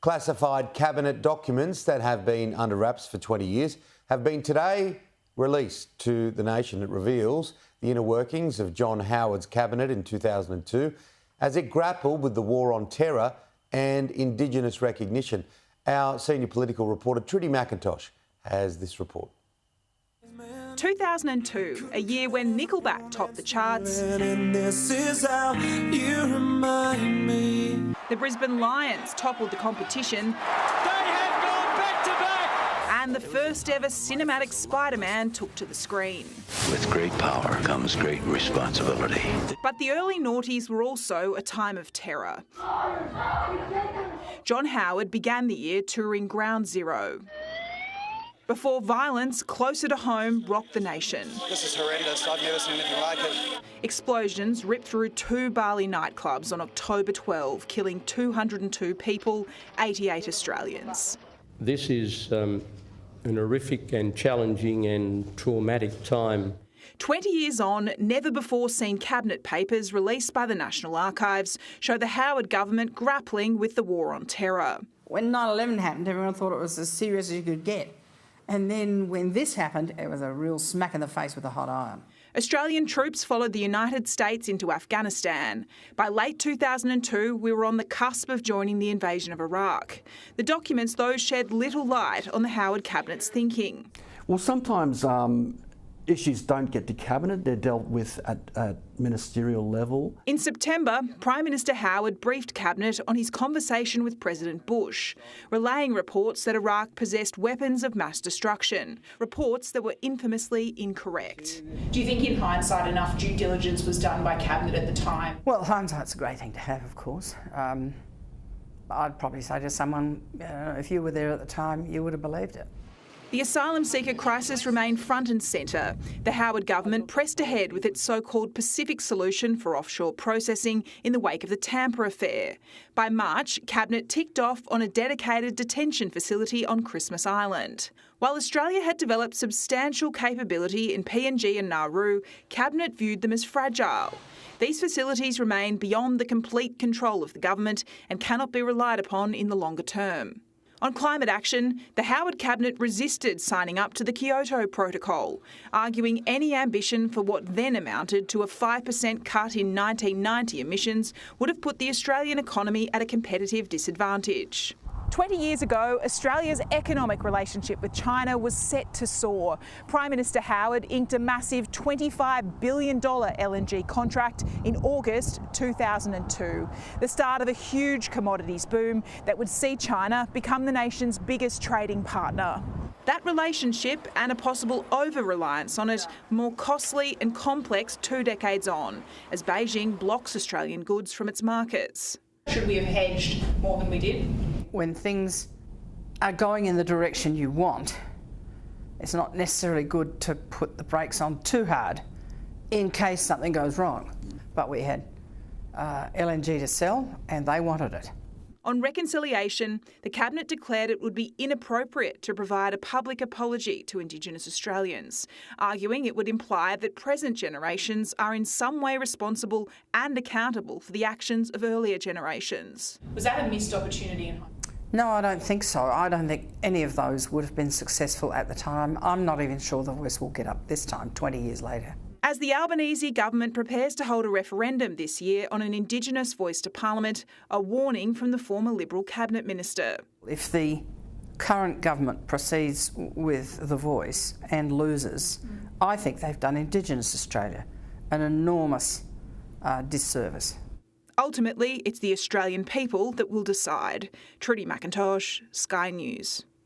Classified cabinet documents that have been under wraps for 20 years have been today released to the nation. It reveals the inner workings of John Howard's cabinet in 2002 as it grappled with the war on terror and Indigenous recognition. Our senior political reporter Trudy McIntosh has this report. 2002, a year when Nickelback topped the charts. The Brisbane Lions toppled the competition. They have gone back to back! And the first ever cinematic Spider-Man took to the screen. With great power comes great responsibility. But the early noughties were also a time of terror. John Howard began the year touring Ground Zero, before violence closer to home rocked the nation. This is horrendous. I've never seen anything like it. Explosions ripped through two Bali nightclubs on October 12, killing 202 people, 88 Australians. This is an horrific and challenging and traumatic time. 20 years on, never-before-seen cabinet papers released by the National Archives show the Howard government grappling with the war on terror. When 9/11 happened, everyone thought it was as serious as you could get. And then when this happened, it was a real smack in the face with a hot iron. Australian troops followed the United States into Afghanistan. By late 2002, we were on the cusp of joining the invasion of Iraq. The documents, though, shed little light on the Howard cabinet's thinking. Well, sometimes issues don't get to cabinet, they're dealt with at ministerial level. In September, Prime Minister Howard briefed cabinet on his conversation with President Bush, relaying reports that Iraq possessed weapons of mass destruction, reports that were infamously incorrect. Do you think in hindsight enough due diligence was done by cabinet at the time? Well, hindsight's a great thing to have, of course. I'd probably say to someone, if you were there at the time, you would have believed it. The asylum seeker crisis remained front and centre. The Howard government pressed ahead with its so-called Pacific solution for offshore processing in the wake of the Tampa affair. By March, Cabinet ticked off on a dedicated detention facility on Christmas Island. While Australia had developed substantial capability in PNG and Nauru, Cabinet viewed them as fragile. These facilities remain beyond the complete control of the government and cannot be relied upon in the longer term. On climate action, the Howard cabinet resisted signing up to the Kyoto Protocol, arguing any ambition for what then amounted to a 5% cut in 1990 emissions would have put the Australian economy at a competitive disadvantage. 20 years ago, Australia's economic relationship with China was set to soar. Prime Minister Howard inked a massive $25 billion LNG contract in August 2002, the start of a huge commodities boom that would see China become the nation's biggest trading partner. That relationship and a possible over-reliance on it more costly and complex 2 decades on, as Beijing blocks Australian goods from its markets. Should we have hedged more than we did? When things are going in the direction you want, it's not necessarily good to put the brakes on too hard in case something goes wrong. But we had LNG to sell and they wanted it. On reconciliation, the Cabinet declared it would be inappropriate to provide a public apology to Indigenous Australians, arguing it would imply that present generations are in some way responsible and accountable for the actions of earlier generations. Was that a missed opportunity? No, I don't think so. I don't think any of those would have been successful at the time. I'm not even sure the voice will get up this time, 20 years later. As the Albanese government prepares to hold a referendum this year on an Indigenous voice to Parliament, a warning from the former Liberal Cabinet Minister. If the current government proceeds with the voice and loses, I think they've done Indigenous Australia an enormous disservice. Ultimately, it's the Australian people that will decide. Trudy McIntosh, Sky News.